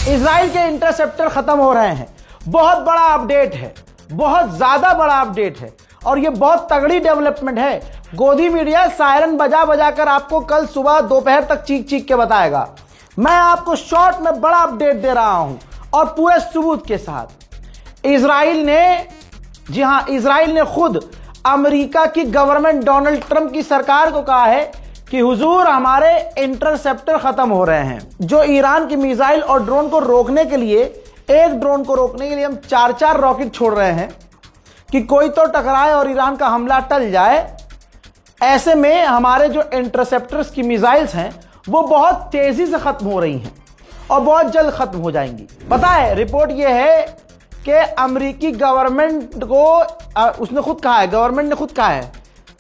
Israel के interceptor खत्म हो रहे हैं। बहुत बड़ा अपडेट है, बहुत ज्यादा बड़ा अपडेट है और ये बहुत तगड़ी डेवलपमेंट है। गोदी मीडिया सायरन बजा बजा कर आपको कल सुबह दोपहर तक चीख चीख के बताएगा। मैं आपको शॉर्ट में बड़ा अपडेट दे रहा हूं और पूरे सबूत के साथ। इजराइल ने, जी हां, इजराइल ने खुद अमेरिका की गवर्नमेंट डोनाल्ड ट्रंप की सरकार को कहा है कि हुजूर हमारे इंटरसेप्टर खत्म हो रहे हैं। जो ईरान की मिसाइल और ड्रोन को रोकने के लिए, एक ड्रोन को रोकने के लिए हम 4-4 रॉकेट छोड़ रहे हैं कि कोई तो टकराए और ईरान का हमला टल जाए। ऐसे में हमारे जो इंटरसेप्टर्स की मिसाइल्स हैं वो बहुत तेजी से खत्म हो रही हैं और बहुत जल्द खत्म हो जाएंगी। पता है, रिपोर्ट ये है कि अमेरिकी गवर्नमेंट को, उसने खुद कहा है, गवर्नमेंट ने खुद कहा है,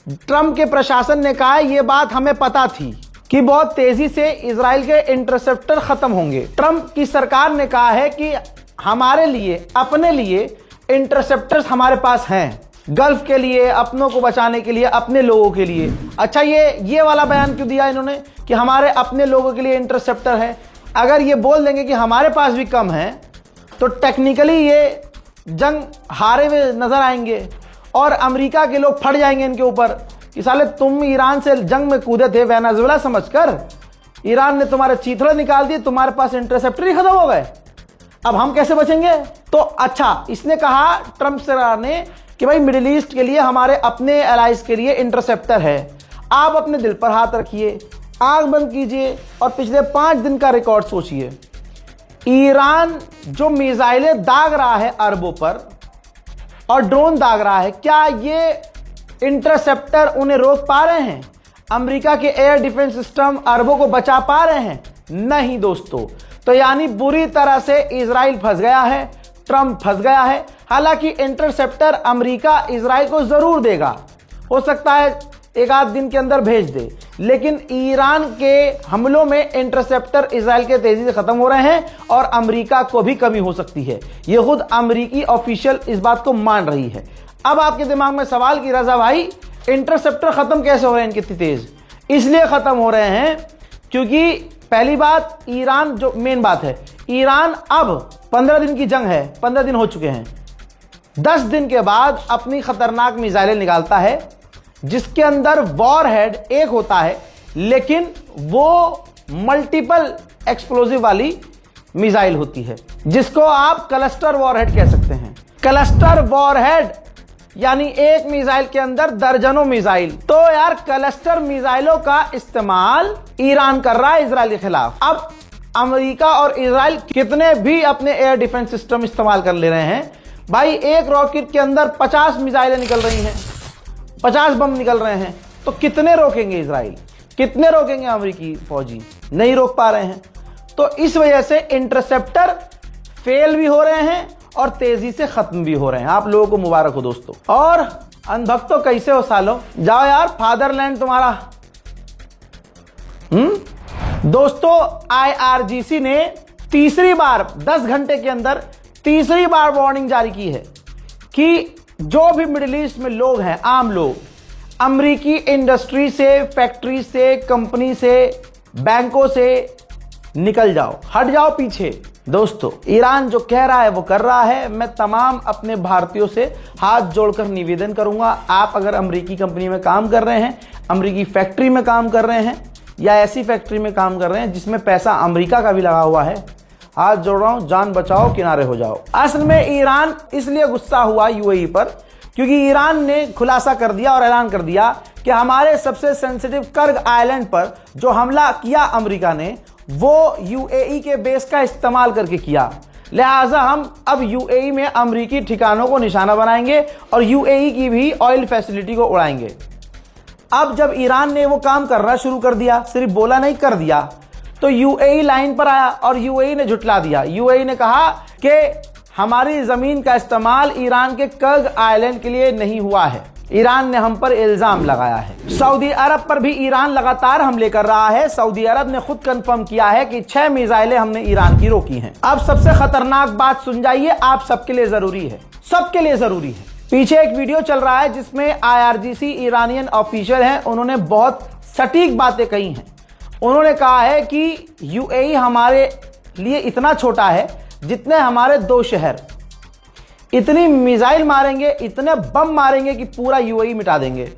ट्रंप के प्रशासन ने कहा है ये बात हमें पता थी कि बहुत तेजी से इजराइल के इंटरसेप्टर खत्म होंगे। ट्रंप की सरकार ने कहा है कि हमारे लिए, अपने लिए इंटरसेप्टर्स हमारे पास हैं, गल्फ के लिए, अपनों को बचाने के लिए, अपने लोगों के लिए। अच्छा, ये वाला बयान क्यों दिया इन्होंने कि हमारे अपने लोगों के लिए इंटरसेप्टर है? अगर ये बोल देंगे कि हमारे पास भी कम है तो टेक्निकली ये जंग हारे हुए नजर आएंगे और अमेरिका के लोग फट जाएंगे इनके ऊपर कि साले तुम ईरान से जंग में कूदे थे वेनेजुएला समझकर, ईरान ने तुम्हारे चीथड़े निकाल दिए, तुम्हारे पास इंटरसेप्टर ही खत्म हो गए, अब हम कैसे बचेंगे? तो अच्छा, इसने कहा ट्रंप सरकार ने कि भाई मिडिल ईस्ट के लिए, हमारे अपने एलाइज के लिए इंटरसेप्टर है। आप अपने दिल पर हाथ रखिए, आंख बंद कीजिए और पिछले 5 दिन का रिकॉर्ड सोचिए। ईरान जो मिसाइलें दाग रहा है अरबों पर और ड्रोन दाग रहा है, क्या ये इंटरसेप्टर उन्हें रोक पा रहे हैं? अमेरिका के एयर डिफेंस सिस्टम अरबों को बचा पा रहे हैं? नहीं दोस्तों। तो यानी बुरी तरह से इजराइल फंस गया है, ट्रंप फंस गया है। हालांकि इंटरसेप्टर अमेरिका इजराइल को जरूर देगा, हो सकता है एक आध दिन के अंदर भेज दे, लेकिन ईरान के हमलों में इंटरसेप्टर इजराइल के तेजी से खत्म हो रहे हैं और अमेरिका को भी कमी हो सकती है। ये खुद अमेरिकी ऑफिशियल इस बात को मान रही है। अब आपके दिमाग में सवाल कि रजा भाई, इंटरसेप्टर खत्म कैसे हो रहे हैं इनके तेज? इसलिए खत्म हो रहे हैं क्योंकि पहली बात, ईरान, जो मेन बात है, ईरान अब 15 दिन की जंग है, 15 दिन हो चुके हैं, 10 दिन के बाद अपनी खतरनाक मिसाइलें निकालता है जिसके अंदर वॉरहेड एक होता है, लेकिन वो मल्टीपल एक्सप्लोजिव वाली मिसाइल होती है जिसको आप क्लस्टर वॉरहेड कह सकते हैं। क्लस्टर वॉरहेड यानी एक मिसाइल के अंदर दर्जनों मिसाइल। तो यार, क्लस्टर मिसाइलों का इस्तेमाल ईरान कर रहा है इजराइल के खिलाफ। अब अमेरिका और इजराइल कितने भी अपने एयर डिफेंस सिस्टम इस्तेमाल कर ले रहे हैं भाई, एक रॉकेट के अंदर 50 मिसाइलें निकल रही हैं, 50 बम निकल रहे हैं, तो कितने रोकेंगे इजराइल, कितने रोकेंगे अमेरिकी फौजी? नहीं रोक पा रहे हैं। तो इस वजह से इंटरसेप्टर फेल भी हो रहे हैं और तेजी से खत्म भी हो रहे हैं। आप लोगों को मुबारक हो दोस्तों। और अनभक्तों, कैसे हो सालों? जाओ यार, फादरलैंड तुम्हारा। दोस्तों, IRGC ने तीसरी बार 10 घंटे के अंदर तीसरी बार वार्निंग जारी की है कि जो भी मिडिल ईस्ट में लोग हैं, आम लोग, अमेरिकी इंडस्ट्री से, फैक्ट्री से, कंपनी से, बैंकों से निकल जाओ, हट जाओ पीछे। दोस्तों, ईरान जो कह रहा है वो कर रहा है। मैं तमाम अपने भारतीयों से हाथ जोड़कर निवेदन करूंगा, आप अगर अमेरिकी कंपनी में काम कर रहे हैं, अमेरिकी फैक्ट्री में काम कर रहे हैं या ऐसी फैक्ट्री में काम कर रहे हैं जिसमें पैसा अमेरिका का भी लगा हुआ है, हाथ जोड़ रहा हूं, जान बचाओ, किनारे हो जाओ। असल में ईरान इसलिए गुस्सा हुआ UAE पर क्योंकि ईरान ने खुलासा कर दिया और ऐलान कर दिया कि हमारे सबसे सेंसिटिव कर्ग आइलैंड पर जो हमला किया अमेरिका ने, वो UAE के बेस का इस्तेमाल करके किया। लिहाजा हम अब UAE में अमेरिकी ठिकानों को निशाना बनाएंगे और UAE की भी ऑयल फैसिलिटी को उड़ाएंगे। अब जब ईरान ने वो काम करना शुरू कर दिया, सिर्फ बोला नहीं, कर दिया, तो UAE लाइन पर आया और UAE ने झुटला दिया। UAE ने कहा कि हमारी जमीन का इस्तेमाल ईरान के कर्ग आइलैंड के लिए नहीं हुआ है। ईरान ने हम पर इल्जाम लगाया है। सऊदी अरब पर भी ईरान लगातार हमले कर रहा है। सऊदी अरब ने खुद कंफर्म किया है कि 6 मिसाइलें हमने ईरान की रोकी हैं। अब सबसे खतरनाक बात सुन जाइए, आप सबके लिए जरूरी है, सबके लिए जरूरी है। पीछे एक वीडियो चल रहा है जिसमें IRGC ईरानियन ऑफिशियल हैं, उन्होंने बहुत सटीक बातें कही हैं। उन्होंने कहा है कि UAE हमारे लिए इतना छोटा है जितने हमारे 2 शहर। इतनी मिसाइल मारेंगे, इतने बम मारेंगे कि पूरा यूएई मिटा देंगे।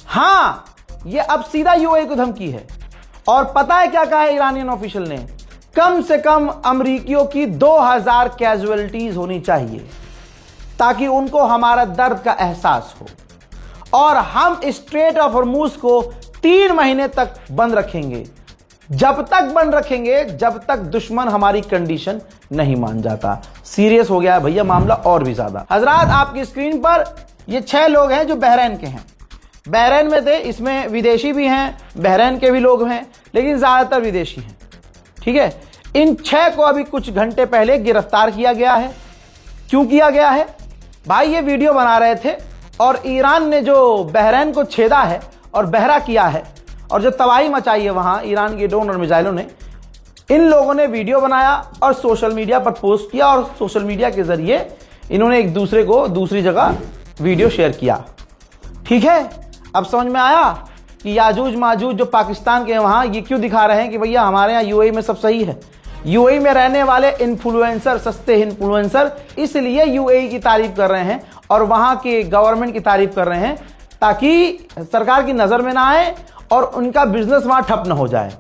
हाँ, ये अब सीधा यूएई को धमकी है। और पता है क्या कहा है ईरानियन ऑफिशियल ने? कम से कम अमरीकियों की 2000 कैजुअलिटीज होनी चाहिए ताकि उनको हमारा दर्द का एहसास हो। और हम स्ट्रेट ऑफ हॉर्मुज को 3 महीने तक बंद रखेंगे। जब तक बंद रखेंगे जब तक दुश्मन हमारी कंडीशन नहीं मान जाता। सीरियस हो गया है भैया मामला और भी ज्यादा। हजरात, आपकी स्क्रीन पर ये 6 लोग हैं जो बहरीन के हैं। बहरीन में थे, इसमें विदेशी भी हैं, बहरीन के भी लोग हैं, लेकिन ज्यादातर विदेशी हैं। ठीक है, इन 6 को अभी कुछ घंटे पहले गिरफ्तार किया गया है। क्यों किया गया है भाई? ये वीडियो बना रहे थे और ईरान ने जो बहरीन को छेदा है और बहरा किया है और जो तबाही मचाई है वहां ईरान के ड्रोन और मिसाइलों ने, इन लोगों ने वीडियो बनाया और सोशल मीडिया पर पोस्ट किया और सोशल मीडिया के जरिए इन्होंने एक दूसरे को दूसरी जगह वीडियो शेयर किया। ठीक है, अब समझ में आया कि याजूज माजूज जो पाकिस्तान के वहां ये क्यों दिखा रहे हैं कि भैया हमारे यहाँ यूएई में सब सही है। यूएई में रहने वाले इन्फ्लुएंसर, सस्ते इन्फ्लुएंसर, इसलिए यूएई की तारीफ कर रहे हैं और वहां के गवर्नमेंट की तारीफ कर रहे हैं ताकि सरकार की नजर में ना आए और उनका बिजनेस वहां ठप न हो जाए।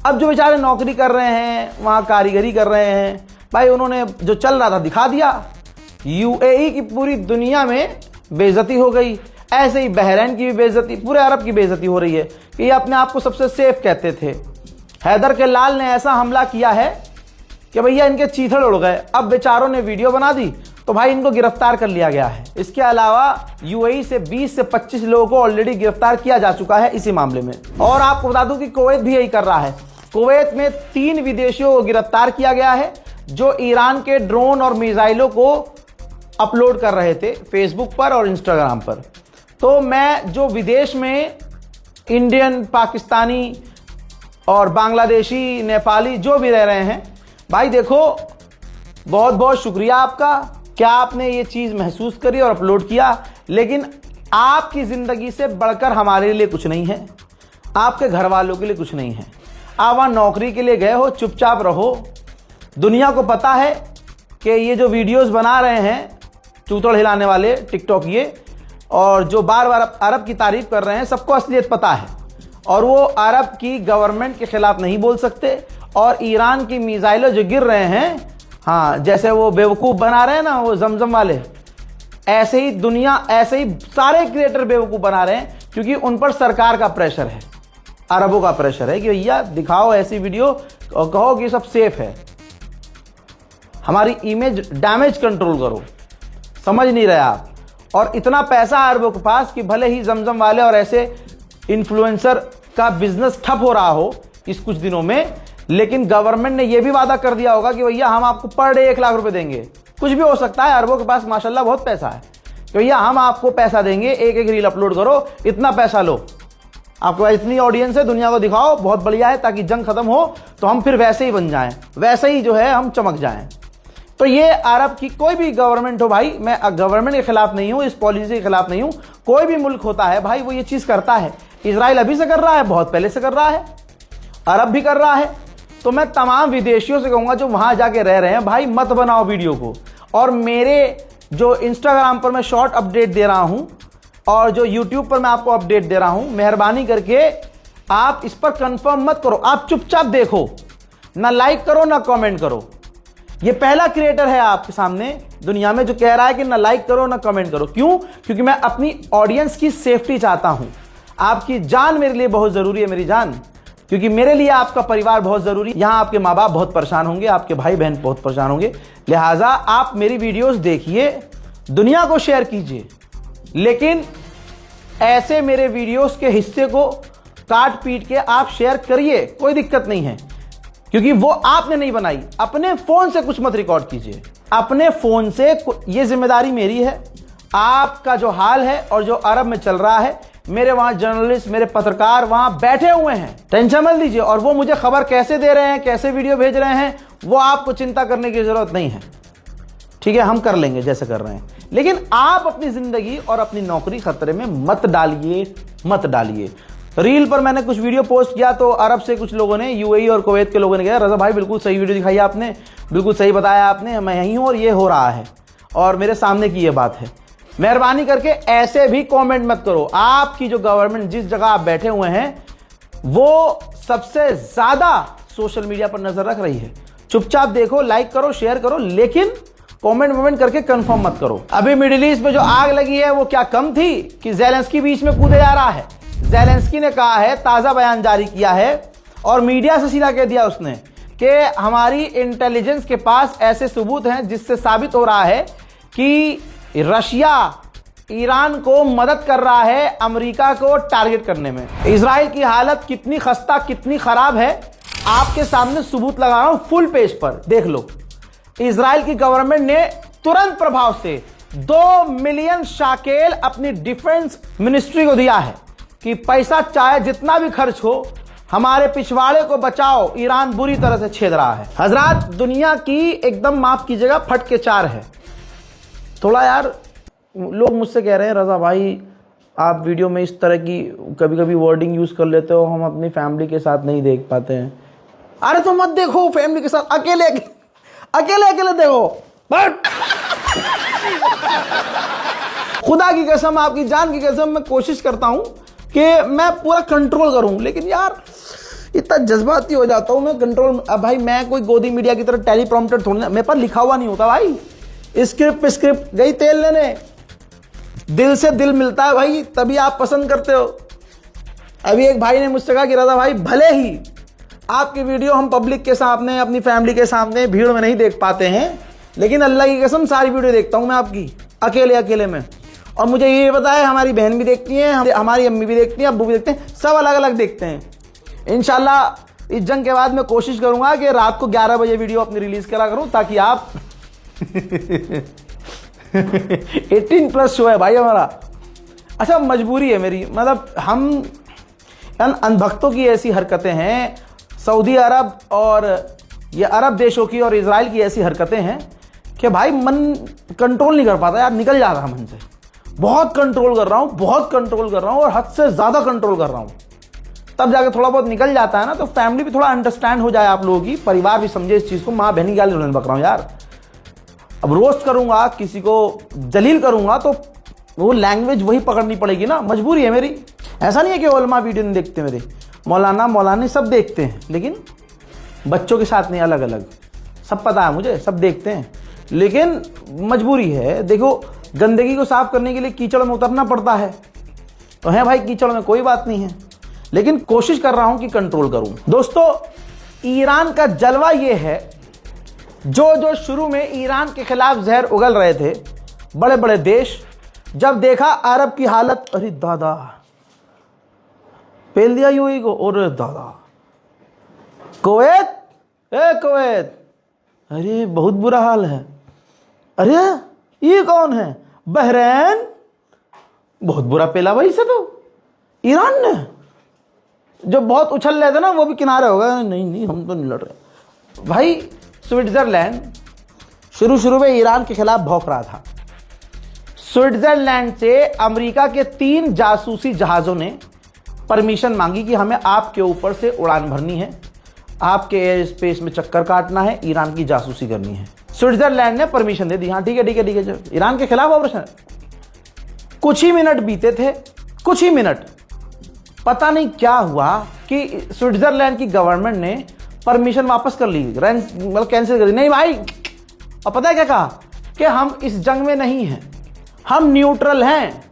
अब जो बेचारे नौकरी कर रहे हैं, वहां कारीगरी कर रहे हैं, भाई उन्होंने जो चल रहा था दिखा दिया। यूएई की पूरी दुनिया में बेइज्जती हो गई। ऐसे ही बहरीन की भी बेइज्जती, पूरे अरब की बेइज्जती हो रही है कि ये अपने आप को सबसे सेफ कहते थे। हैदर के लाल ने ऐसा हमला किया है कि भैया इनके चीथड़ उड़ गए। अब बेचारों ने वीडियो बना दी तो भाई इनको गिरफ्तार कर लिया गया है। इसके अलावा यूएई से 20 से 25 लोगों को ऑलरेडी गिरफ्तार किया जा चुका है इसी मामले में। और आपको बता दूं कि कुवैत भी यही कर रहा है। कुवैत में 3 विदेशियों को गिरफ्तार किया गया है जो ईरान के ड्रोन और मिसाइलों को अपलोड कर रहे थे फेसबुक पर और इंस्टाग्राम पर। तो मैं जो विदेश में इंडियन, पाकिस्तानी और बांग्लादेशी, नेपाली जो भी रह रहे हैं, भाई देखो बहुत बहुत शुक्रिया आपका, क्या आपने ये चीज महसूस करी और अपलोड किया। लेकिन आपकी जिंदगी से बढ़कर हमारे लिए कुछ नहीं है, आपके घर वालों के लिए कुछ नहीं है। आप वहां नौकरी के लिए गए हो, चुपचाप रहो। दुनिया को पता है कि ये जो वीडियोस बना रहे हैं चूतड़ हिलाने वाले टिकटॉक ये, और जो बार बार अरब की तारीफ कर रहे हैं, सबको असलियत पता है और वो अरब की गवर्नमेंट के खिलाफ नहीं बोल सकते। और ईरान की मिसाइलें जो गिर रहे हैं, हाँ, जैसे वो बेवकूफ़ बना रहे हैं ना वो जमजम वाले, ऐसे ही दुनिया, ऐसे ही सारे क्रिएटर बेवकूफ़ बना रहे हैं क्योंकि उन पर सरकार का प्रेशर है, अरबों का प्रेशर है कि भैया दिखाओ ऐसी वीडियो और कहो कि सब सेफ है, हमारी इमेज डैमेज कंट्रोल करो। समझ नहीं रहे आप। और इतना पैसा अरबों के पास कि भले ही जमजम वाले और ऐसे इन्फ्लुएंसर का बिजनेस ठप हो रहा हो इस कुछ दिनों में, लेकिन गवर्नमेंट ने यह भी वादा कर दिया होगा कि भैया हम आपको पर डे 1 लाख रुपए देंगे। कुछ भी हो सकता है, अरबों के पास माशाल्लाह बहुत पैसा है, तो भैया हम आपको पैसा देंगे, एक रील अपलोड करो, इतना पैसा लो, आपके पास इतनी ऑडियंस है, दुनिया को दिखाओ, बहुत बढ़िया है, ताकि जंग खत्म हो तो हम फिर वैसे ही बन जाएं, वैसे ही जो है हम चमक जाएं। तो ये अरब की कोई भी गवर्नमेंट हो भाई, मैं गवर्नमेंट के खिलाफ नहीं हूं, इस पॉलिसी के खिलाफ नहीं हूं, कोई भी मुल्क होता है भाई वो ये चीज करता है। इजराइल अभी से कर रहा है, बहुत पहले से कर रहा है, अरब भी कर रहा है। तो मैं तमाम विदेशियों से कहूंगा जो वहां जाके रह रहे हैं, भाई मत बनाओ वीडियो को। और मेरे जो इंस्टाग्राम पर मैं शॉर्ट अपडेट दे रहा हूं और जो यूट्यूब पर मैं आपको अपडेट दे रहा हूं, मेहरबानी करके आप इस पर कंफर्म मत करो, आप चुपचाप देखो, ना लाइक करो ना कमेंट करो। ये पहला क्रिएटर है आपके सामने दुनिया में जो कह रहा है कि ना लाइक करो ना कमेंट करो। क्यों? क्योंकि मैं अपनी ऑडियंस की सेफ्टी चाहता हूं। आपकी जान मेरे लिए बहुत जरूरी है, मेरी जान, क्योंकि मेरे लिए आपका परिवार बहुत जरूरी है। यहां आपके माँ बाप बहुत परेशान होंगे, आपके भाई बहन बहुत परेशान होंगे, लिहाजा आप मेरी वीडियोस देखिए, दुनिया को शेयर कीजिए, लेकिन ऐसे मेरे वीडियोस के हिस्से को काट पीट के आप शेयर करिए, कोई दिक्कत नहीं है, क्योंकि वो आपने नहीं बनाई। अपने फोन से कुछ मत रिकॉर्ड कीजिए, अपने फोन से, ये जिम्मेदारी मेरी है। आपका जो हाल है और जो अरब में चल रहा है, मेरे वहां जर्नलिस्ट, मेरे पत्रकार वहां बैठे हुए हैं, टेंशन मत लीजिए। और वो मुझे खबर कैसे दे रहे हैं, कैसे वीडियो भेज रहे हैं, वो आपको चिंता करने की जरूरत नहीं है, ठीक है, हम कर लेंगे जैसे कर रहे हैं। लेकिन आप अपनी जिंदगी और अपनी नौकरी खतरे में मत डालिए, मत डालिए। रील पर मैंने कुछ वीडियो पोस्ट किया तो अरब से कुछ लोगों ने, यूएई और कुवैत के लोगों ने कहा रजा भाई बिल्कुल सही वीडियो दिखाई आपने, बिल्कुल सही बताया आपने, मैं यहीं हूँ और ये हो रहा है और मेरे सामने की ये बात है। मेहरबानी करके ऐसे भी कमेंट मत करो। आपकी जो गवर्नमेंट जिस जगह आप बैठे हुए हैं वो सबसे ज्यादा सोशल मीडिया पर नजर रख रही है। चुपचाप देखो, लाइक करो, शेयर करो, लेकिन कमेंट करके कंफर्म मत करो। अभी मिडिल ईस्ट में जो आग लगी है वो क्या कम थी कि ज़ेलेंस्की बीच में कूदे जा रहा है। ज़ेलेंस्की ने कहा है, ताजा बयान जारी किया है और मीडिया से सीधा कह दिया उसने कि हमारी इंटेलिजेंस के पास ऐसे सबूत हैं जिससे साबित हो रहा है कि रशिया ईरान को मदद कर रहा है अमेरिका को टारगेट करने में। इजराइल की हालत कितनी खस्ता, कितनी खराब है, आपके सामने सबूत लगा रहा हूं फुल पेज पर, देख लो। इजराइल की गवर्नमेंट ने तुरंत प्रभाव से 2 मिलियन शाकेल अपनी डिफेंस मिनिस्ट्री को दिया है कि पैसा चाहे जितना भी खर्च हो, हमारे पिछवाड़े को बचाओ, ईरान बुरी तरह से छेद रहा है। हजरात, दुनिया की एकदम माफ कीजिएगा फट के 4 है। थोड़ा यार लोग मुझसे कह रहे हैं रजा भाई आप वीडियो में इस तरह की कभी कभी वर्डिंग यूज कर लेते हो, हम अपनी फैमिली के साथ नहीं देख पाते हैं। अरे तो मत देखो फैमिली के साथ, अकेले अकेले देखो। बट खुदा की कसम, आपकी जान की कसम, मैं कोशिश करता हूं कि मैं पूरा कंट्रोल करूं, लेकिन यार इतना जज्बाती हो जाता हूं मैं कंट्रोल। अब भाई मैं कोई गोदी मीडिया की तरह टेलीप्रॉम्प्टर थोड़ी ना, मेरे पास लिखा हुआ नहीं होता भाई। स्क्रिप्ट गई तेल लेने, दिल से दिल मिलता है भाई, तभी आप पसंद करते हो। अभी एक भाई ने मुझसे कहा कि रजा भाई भले ही आपकी वीडियो हम पब्लिक के सामने, अपनी फैमिली के सामने भीड़ में नहीं देख पाते हैं, लेकिन अल्लाह की कसम सारी वीडियो देखता हूं मैं आपकी, अकेले में। और मुझे ये पता है हमारी बहन भी देखती है, हमारी अम्मी भी देखती है, अब्बू भी देखते हैं, सब अलग अलग देखते हैं। इंशाल्लाह इस जंग के बाद मैं कोशिश करूंगा कि रात को 11 बजे वीडियो अपनी रिलीज करा करूं, ताकि आप 18+ शो है भाई हमारा। अच्छा, मजबूरी है मेरी, मतलब हम अनभक्तों की ऐसी हरकतें हैं, सऊदी अरब और ये अरब देशों की और इजराइल की ऐसी हरकतें हैं कि भाई मन कंट्रोल नहीं कर पाता यार, निकल जा रहा है मन से। बहुत कंट्रोल कर रहा हूं, बहुत कंट्रोल कर रहा हूं और हद से ज्यादा कंट्रोल कर रहा हूं, तब जाके थोड़ा बहुत निकल जाता है ना, तो फैमिली भी थोड़ा अंडरस्टैंड हो जाए, आप लोगों की परिवार भी समझे इस चीज को। माँ बहनी गाली रोने बक रहा हूं यार। अब रोस्ट करूंगा, किसी को जलील करूंगा तो वो लैंग्वेज वही पकड़नी पड़ेगी ना, मजबूरी है मेरी। ऐसा नहीं है कि उलमा वीडियो नहीं देखते मेरे, मौलानी सब देखते हैं, लेकिन बच्चों के साथ नहीं, अलग अलग, सब पता है मुझे, सब देखते हैं, लेकिन मजबूरी है। देखो, गंदगी को साफ करने के लिए कीचड़ में उतरना पड़ता है, तो है भाई कीचड़ में, कोई बात नहीं है, लेकिन कोशिश कर रहा हूं कि कंट्रोल करूं। दोस्तों, ईरान का जलवा यह है, जो शुरू में ईरान के खिलाफ जहर उगल रहे थे बड़े बड़े देश, जब देखा अरब की हालत, अरे दादा पेल दिया यूएई को, और दादा कुवैत, कुवैत, अरे बहुत बुरा हाल है, अरे ये कौन है, बहरैन, बहुत बुरा पेला भाई से। तो ईरान ने जो बहुत उछल रहे थे ना, वो भी किनारे हो गए, नहीं हम तो नहीं लड़ रहे भाई। स्विट्जरलैंड शुरू में ईरान के खिलाफ भौंक रहा था। स्विट्जरलैंड से अमेरिका के 3 जासूसी जहाजों ने परमिशन मांगी कि हमें आपके ऊपर से उड़ान भरनी है, आपके एयर स्पेस में चक्कर काटना है, ईरान की जासूसी करनी है। स्विट्जरलैंड ने परमिशन दे दी, हाँ ठीक है, ईरान के खिलाफ ऑपरेशन। कुछ ही मिनट बीते थे, कुछ ही मिनट, पता नहीं क्या हुआ कि स्विट्जरलैंड की गवर्नमेंट ने परमिशन वापस कर ली, मतलब कैंसिल कर दी। नहीं भाई, अब पता है क्या कहा कि हम इस जंग में नहीं हैं, हम न्यूट्रल हैं,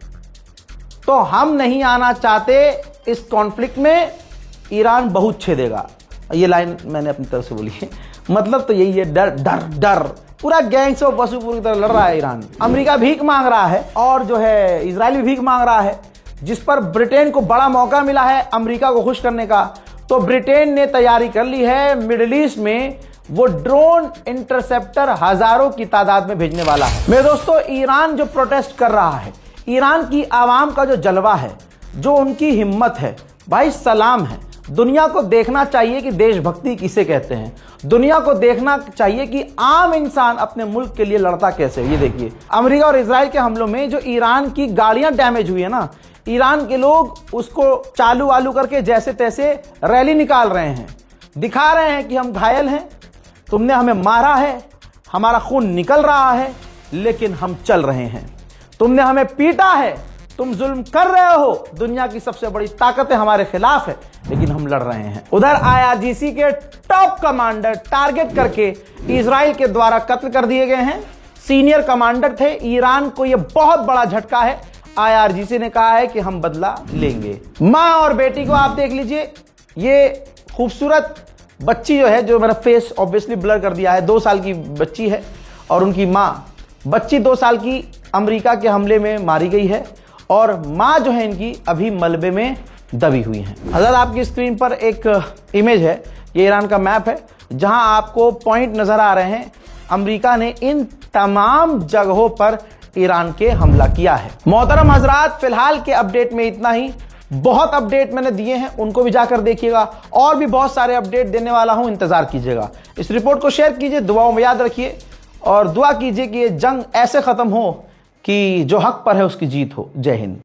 तो हम नहीं आना चाहते इस कॉन्फ्लिक्ट में, ईरान बहुत छेदेगा। ये लाइन मैंने अपनी तरफ से बोली है, मतलब तो यही है, डर डर डर, पूरा गैंग से पशु पूरी तरह लड़ रहा है ईरान। अमेरिका भीख मांग रहा है और जो है इजराइल भी भीख मांग रहा है, जिस पर ब्रिटेन को बड़ा मौका मिला है अमेरिका को खुश करने का। तो ब्रिटेन ने तैयारी कर ली है, मिडिल ईस्ट में वो ड्रोन इंटरसेप्टर हजारों की तादाद में भेजने वाला है। मेरे दोस्तों, ईरान जो प्रोटेस्ट कर रहा है, ईरान की आवाम का जो जलवा है, जो उनकी हिम्मत है, भाई सलाम है। दुनिया को देखना चाहिए कि देशभक्ति किसे कहते हैं, दुनिया को देखना चाहिए कि आम इंसान अपने मुल्क के लिए लड़ता कैसे। ये देखिए, अमेरिका और इजराइल के हमलों में जो ईरान की गाड़ियां डैमेज हुई है ना, ईरान के लोग उसको चालू वालू करके जैसे तैसे रैली निकाल रहे हैं, दिखा रहे हैं कि हम घायल हैं, तुमने हमें मारा है, हमारा खून निकल रहा है, लेकिन हम चल रहे हैं। तुमने हमें पीटा है, तुम जुल्म कर रहे हो, दुनिया की सबसे बड़ी ताकतें हमारे खिलाफ है, लेकिन हम लड़ रहे हैं। उधर IRGC के टॉप कमांडर टारगेट करके इजराइल के द्वारा कत्ल कर दिए गए हैं। सीनियर कमांडर थे। ईरान को यह बहुत बड़ा झटका है। IRGC ने कहा है कि हम बदला लेंगे। मां और बेटी को आप देख लीजिए, ये खूबसूरत बच्ची जो है, जो मेरा फेस ऑब्वियसली ब्लर कर दिया है, 2 साल की बच्ची है, और उनकी मां, बच्ची 2 साल की अमेरिका के हमले में मारी गई है, और मां जो है इनकी अभी मलबे में दबी हुई है। हज़रत आपकी स्क्रीन पर एक इमेज है, ये ईरान का मैप है, जहां आपको पॉइंट नजर आ रहे हैं। अमेरिका ने इन तमाम जगहों पर ईरान के हमला किया है। मोहतरम हजरात, फिलहाल के अपडेट में इतना ही। बहुत अपडेट मैंने दिए हैं, उनको भी जाकर देखिएगा, और भी बहुत सारे अपडेट देने वाला हूं, इंतजार कीजिएगा। इस रिपोर्ट को शेयर कीजिए, दुआओं में याद रखिए, और दुआ कीजिए कि ये जंग ऐसे खत्म हो कि जो हक पर है उसकी जीत हो। जय हिंद।